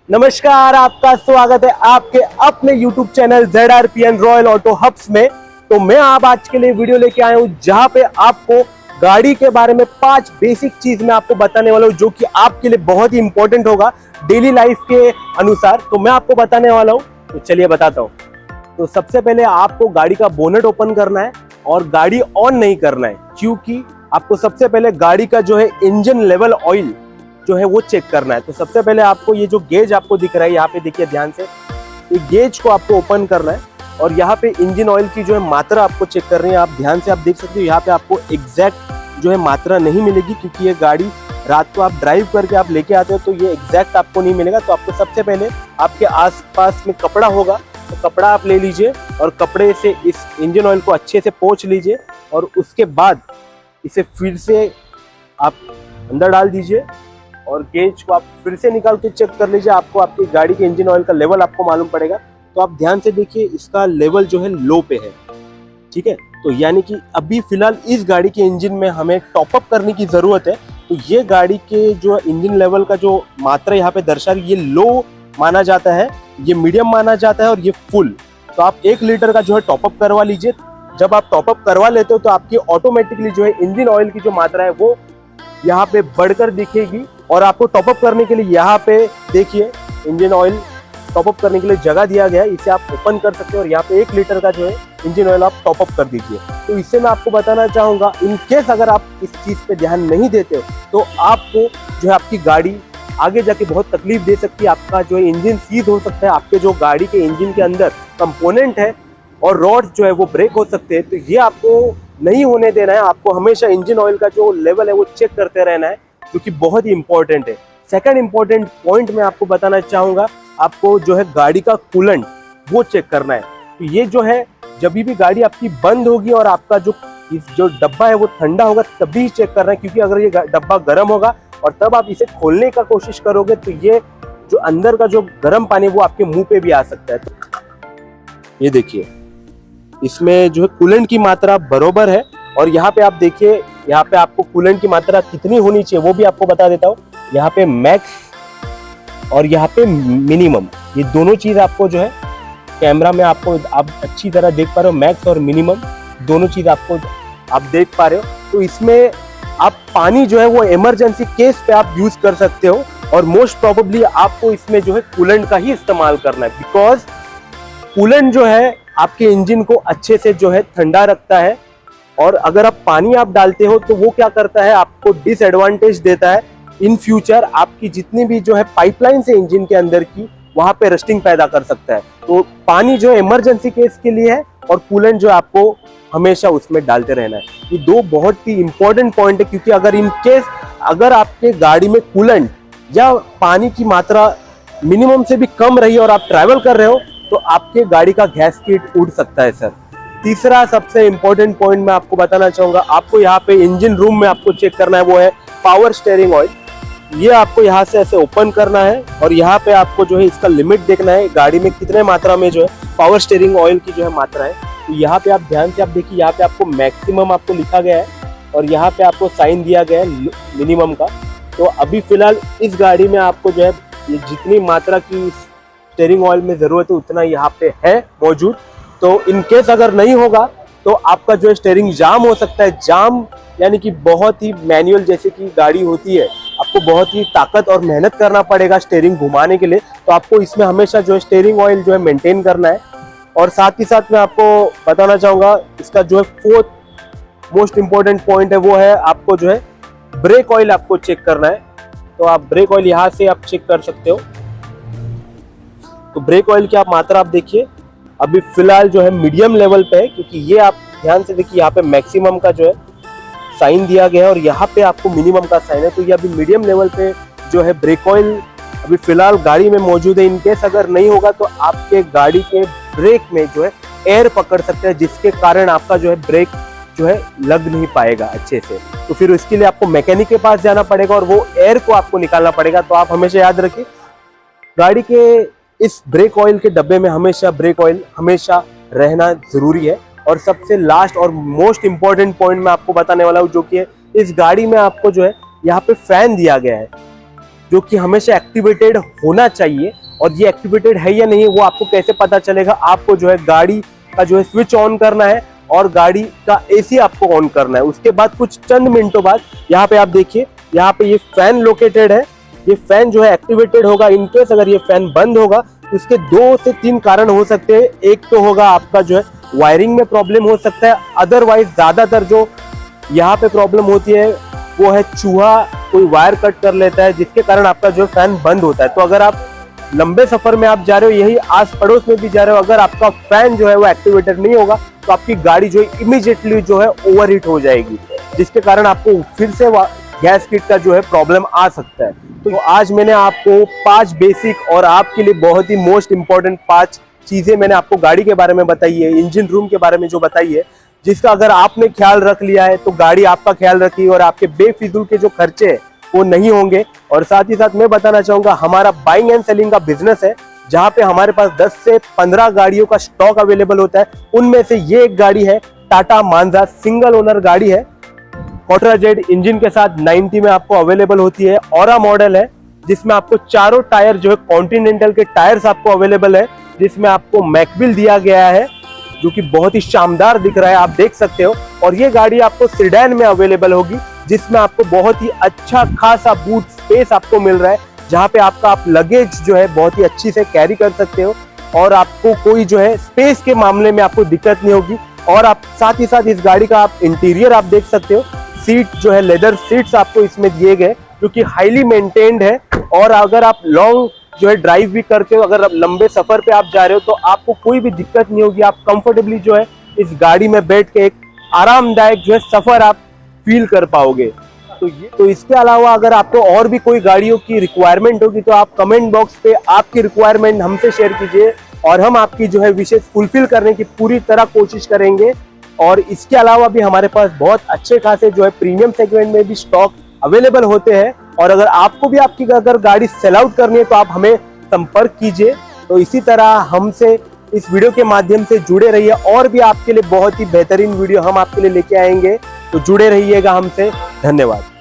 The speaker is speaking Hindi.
नमस्कार, आपका स्वागत है आपके अपने YouTube channel ZRPN royal auto hubs में। तो मैं आज के लिए वीडियो लेके आया हूं जहां पे आपको गाड़ी के बारे में 5 बेसिक चीज मैं आपको बताने वाला हूं जो कि आपके लिए बहुत ही इंपॉर्टेंट होगा डेली लाइफ के अनुसार। तो मैं आपको बताने वाला हूं, तो चलिए बताता हूं। तो सबसे पहले आपको गाड़ी का बोनेट ओपन करना है और गाड़ी ऑन नहीं करना है, क्योंकि आपको सबसे पहले गाड़ी का जो है इंजन लेवल ऑयल जो है वो चेक करना है। तो सबसे पहले आपको ये जो गेज आपको दिख रहा है, यहाँ पे देखिए ध्यान से, ये गेज को आपको ओपन करना है और यहाँ पे इंजन ऑयल की जो है मात्रा आपको चेक करनी है। आप ध्यान से आप देख सकते हो, यहाँ पे आपको एग्जैक्ट जो है मात्रा नहीं मिलेगी, क्योंकि ये गाड़ी रात को आप ड्राइव करके आप लेके आते हो तो ये एग्जैक्ट आपको नहीं मिलेगा। तो आपको सबसे पहले आपके आसपास में कपड़ा होगा, तो कपड़ा आप ले लीजिए और कपड़े से इस इंजन ऑयल को अच्छे से पोंछ लीजिए और उसके बाद इसे फिर से आप अंदर डाल दीजिए और गेज को आप फिर से निकाल के चेक कर लीजिए। आपको आपकी गाड़ी के इंजन ऑयल का लेवल आपको मालूम पड़ेगा। तो आप ध्यान से देखिए, इसका लेवल जो है लो पे है, ठीक है। तो यानी कि अभी फिलहाल इस गाड़ी के इंजन में हमें टॉपअप करने की जरूरत है। तो ये गाड़ी के जो इंजन लेवल का जो मात्रा यहाँ पे दर्शा रही है, ये लो माना जाता है, ये मीडियम माना जाता है और ये फुल। तो आप 1 लीटर का जो है टॉपअप करवा लीजिए। जब आप टॉपअप करवा लेते हो तो आपकी ऑटोमेटिकली जो है इंजन ऑयल की जो मात्रा है वो यहाँ पे बढ़कर दिखेगी। और आपको टॉपअप करने के लिए यहाँ पे देखिए इंजन ऑयल टॉपअप करने के लिए जगह दिया गया है, इसे आप ओपन कर सकते हो और यहाँ पे 1 लीटर का जो है इंजन ऑयल आप टॉपअप कर दीजिए। तो इससे मैं आपको बताना चाहूंगा, इन केस अगर आप इस चीज पे ध्यान नहीं देते हो तो आपको जो है आपकी गाड़ी आगे जाके बहुत तकलीफ दे सकती है। आपका जो है इंजन सीज हो सकता है, आपके जो गाड़ी के इंजन के अंदर कंपोनेंट है और रॉड जो है वो ब्रेक हो सकते हैं। तो ये आपको नहीं होने देना है। आपको हमेशा इंजन ऑयल का जो लेवल है वो चेक करते रहना है, क्योंकि बहुत ही इंपॉर्टेंट है। सेकंड इंपॉर्टेंट पॉइंट मैं आपको बताना चाहूंगा, आपको जो है गाड़ी का कूलेंट वो चेक करना है। तो ये जो है जब भी गाड़ी आपकी बंद होगी और आपका जो डब्बा है वो ठंडा होगा तभी चेक करना है, क्योंकि अगर ये डब्बा गर्म होगा और तब आप इसे खोलने का कोशिश करोगे तो ये जो अंदर का जो गर्म पानी वो आपके मुंह पे भी आ सकता है। तो ये देखिए, इसमें जो है कूलेंट की मात्रा बरोबर है। और यहाँ पे आप देखिए, यहाँ पे आपको कूलेंट की मात्रा कितनी होनी चाहिए वो भी आपको बता देता हूँ। यहाँ पे मैक्स और यहाँ पे मिनिमम, ये दोनों चीज आपको जो है कैमरा में आपको आप अच्छी तरह देख पा रहे हो। मैक्स और मिनिमम दोनों चीज आपको आप देख पा रहे हो। तो इसमें आप पानी जो है वो इमरजेंसी केस पे आप यूज कर सकते हो और मोस्ट प्रोबेबली आपको इसमें जो है कूलेंट का ही इस्तेमाल करना है, बिकॉज कूलेंट जो है आपके इंजन को अच्छे से जो है ठंडा रखता है। और अगर आप पानी आप डालते हो तो वो क्या करता है, आपको डिसएडवांटेज देता है। इन फ्यूचर आपकी जितनी भी जो है पाइपलाइन से इंजन के अंदर की, वहां पे रस्टिंग पैदा कर सकता है। तो पानी जो है इमरजेंसी केस के लिए है और कूलेंट जो है आपको हमेशा उसमें डालते रहना है। ये 2 बहुत ही इंपॉर्टेंट पॉइंट है, क्योंकि अगर इन केस अगर आपके गाड़ी में कूलेंट या पानी की मात्रा मिनिमम से भी कम रही और आप ट्रैवल कर रहे हो तो आपके गाड़ी का गैसकेट उड़ सकता है सर। तीसरा सबसे इंपॉर्टेंट पॉइंट मैं आपको बताना चाहूंगा, आपको यहाँ पे इंजन रूम में आपको चेक करना है, वो है पावर स्टीयरिंग ऑयल। ये आपको यहाँ से ऐसे ओपन करना है और यहाँ पे आपको जो है इसका लिमिट देखना है, गाड़ी में कितने मात्रा में जो है पावर स्टीयरिंग ऑयल की जो है मात्रा है। तो यहाँ पे आप ध्यान से आप देखिए, यहाँ पे आपको मैक्सिमम आपको लिखा गया है और यहाँ पे आपको साइन दिया गया है मिनिमम का। तो अभी फिलहाल इस गाड़ी में आपको जो है जितनी मात्रा की स्टीयरिंग ऑयल में जरूरत है उतना यहाँ पे है मौजूद। तो इन केस अगर नहीं होगा तो आपका जो है स्टीयरिंग जाम हो सकता है। जाम यानी कि बहुत ही मैनुअल जैसे कि गाड़ी होती है, आपको बहुत ही ताकत और मेहनत करना पड़ेगा स्टीयरिंग घुमाने के लिए। तो आपको इसमें हमेशा जो है स्टीयरिंग ऑयल जो है मेंटेन करना है। और साथ ही साथ मैं आपको बताना चाहूंगा, इसका जो है 4th मोस्ट इंपॉर्टेंट पॉइंट है वो है आपको जो है ब्रेक ऑयल आपको चेक करना है। तो आप ब्रेक ऑयल यहाँ से आप चेक कर सकते हो। तो ब्रेक ऑयल की आप मात्रा आप देखिए, अभी फिलहाल जो है मीडियम लेवल पे है, क्योंकि ये आप ध्यान से देखिए यहाँ पे मैक्सिमम का जो है साइन दिया गया है और यहाँ पे आपको मिनिमम का साइन है। तो ये अभी मीडियम लेवल पे जो है ब्रेक ऑयल अभी फिलहाल गाड़ी में मौजूद है। इनकेस अगर नहीं होगा तो आपके गाड़ी के ब्रेक में जो है एयर पकड़ सकते हैं, जिसके कारण आपका जो है ब्रेक जो है लग नहीं पाएगा अच्छे से। तो फिर उसके लिए आपको मैकेनिक के पास जाना पड़ेगा और वो एयर को आपको निकालना पड़ेगा। तो आप हमेशा याद रखिए, गाड़ी के इस ब्रेक ऑयल के डब्बे में हमेशा ब्रेक ऑयल हमेशा रहना जरूरी है। और सबसे लास्ट और मोस्ट इंपॉर्टेंट पॉइंट मैं आपको बताने वाला हूँ, जो कि इस गाड़ी में आपको जो है यहाँ पे फैन दिया गया है। जो कि हमेशा एक्टिवेटेड होना चाहिए। और ये एक्टिवेटेड है या नहीं वो आपको कैसे पता चलेगा? आपको जो है गाड़ी का जो है स्विच ऑन करना है और गाड़ी का एसी आपको ऑन करना है। उसके बाद कुछ चंद मिनटों बाद यहाँ पे आप देखिए, यहाँ पे ये फैन लोकेटेड है। ये फैन जो है एक्टिवेटेड होगा। इनकेस अगर ये फैन बंद होगा तो इसके 2 से 3 कारण हो सकते हैं। एक तो होगा आपका जो है वायरिंग में प्रॉब्लम हो सकता है, अदरवाइज ज्यादातर जो यहाँ पे प्रॉब्लम होती है वो है चूहा कोई वायर कट कर लेता है, जिसके कारण आपका जो फैन बंद होता है। तो अगर आप लंबे सफर में आप जा रहे हो, यही आस पड़ोस में भी जा रहे हो, अगर आपका फैन जो है वो एक्टिवेटेड नहीं होगा तो आपकी गाड़ी जो है इमीडिएटली जो है ओवरहीट हो जाएगी, जिसके कारण आपको फिर से गैस किट का जो है प्रॉब्लम आ सकता है। तो आज मैंने आपको 5 बेसिक और आपके लिए बहुत ही मोस्ट इंपॉर्टेंट 5 चीजें मैंने आपको गाड़ी के बारे में बताई है, इंजन रूम के बारे में जो बताई है, जिसका अगर आपने ख्याल रख लिया है तो गाड़ी आपका ख्याल रखी और आपके बेफिजूल के जो खर्चे हैं वो नहीं होंगे। और साथ ही साथ मैं बताना चाहूंगा, हमारा बाइंग एंड सेलिंग का बिजनेस है, जहां पे हमारे पास 10 से 15 गाड़ियों का स्टॉक अवेलेबल होता है। उनमें से ये एक गाड़ी है टाटा मांजा, सिंगल ओनर गाड़ी है, क्वाड्रा जेड इंजन के साथ 90 में आपको अवेलेबल होती है। ऑरा मॉडल है, जिसमें आपको चारों टायर जो है कॉन्टिनेंटल के टायर्स आपको अवेलेबल है, जिसमें आपको मैकविल दिया गया है जो कि बहुत ही शानदार दिख रहा है, आप देख सकते हो। और ये गाड़ी आपको सिडान में अवेलेबल होगी, जिसमें आपको बहुत ही अच्छा खासा बूट स्पेस आपको मिल रहा है, जहां पे आपका आप लगेज जो है बहुत ही अच्छी से कैरी कर सकते हो और आपको कोई जो है स्पेस के मामले में आपको दिक्कत नहीं होगी। और आप साथ ही साथ इस गाड़ी का आप इंटीरियर आप देख सकते हो, सीट जो है लेदर सीट्स आपको इसमें दिए गए जो कि हाईली मेंटेन्ड है। और अगर आप लॉन्ग जो है ड्राइव भी करते हो, अगर लंबे सफर पे आप जा रहे हो तो आपको कोई भी दिक्कत नहीं होगी। आप कंफर्टेबली जो है इस गाड़ी में बैठ के एक आरामदायक जो है सफर आप फील कर पाओगे। तो इसके अलावा अगर आपको और भी कोई गाड़ियों की रिक्वायरमेंट होगी तो आप कमेंट बॉक्स पे आपकी रिक्वायरमेंट हमसे शेयर कीजिए और हम आपकी जो है विशेष फुलफिल करने की पूरी तरह कोशिश करेंगे। और इसके अलावा भी हमारे पास बहुत अच्छे खासे जो है प्रीमियम सेगमेंट में भी स्टॉक अवेलेबल होते हैं। और अगर आपको भी आपकी अगर गाड़ी सेल आउट करनी है तो आप हमें संपर्क कीजिए। तो इसी तरह हमसे इस वीडियो के माध्यम से जुड़े रहिए, और भी आपके लिए बहुत ही बेहतरीन वीडियो हम आपके लिए लेके आएंगे। तो जुड़े रहिएगा हमसे। धन्यवाद।